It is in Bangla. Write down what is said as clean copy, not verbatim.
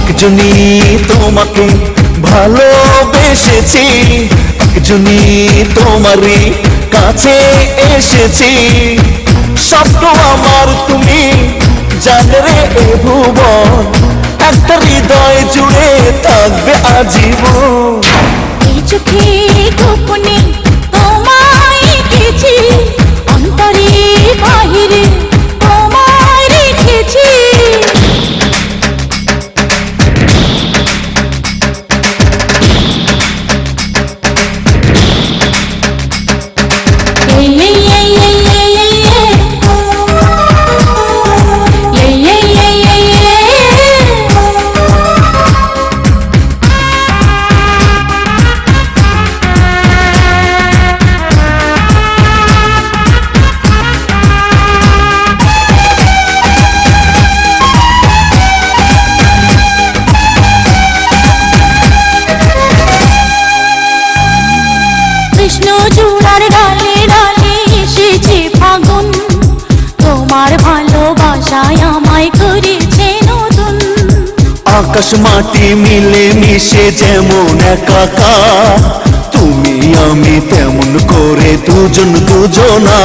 একজনই তোমাকে ভালোবেসেছি, একজনই তোমারই কাছে এসেছি। স্বপ্ন আমার তুমি জানে রে এ ভুবন, একটা হৃদয় জুড়ে থাকবে আজীবন। এই চোখে গোপনে তোমায় রেখেছি, অন্তরে বাহিরে তোমায় রেখেছি। কৃষ্ণ চূড়ার ডালে ডালে এসেছে ফাগুন, তোমার ভালোবাসায় আমায় করেছে নতুন। আকাশ মাটি মিলে মিশে যেমন একাকার, তুমি আমি তেমন করে দুজন দুজনা।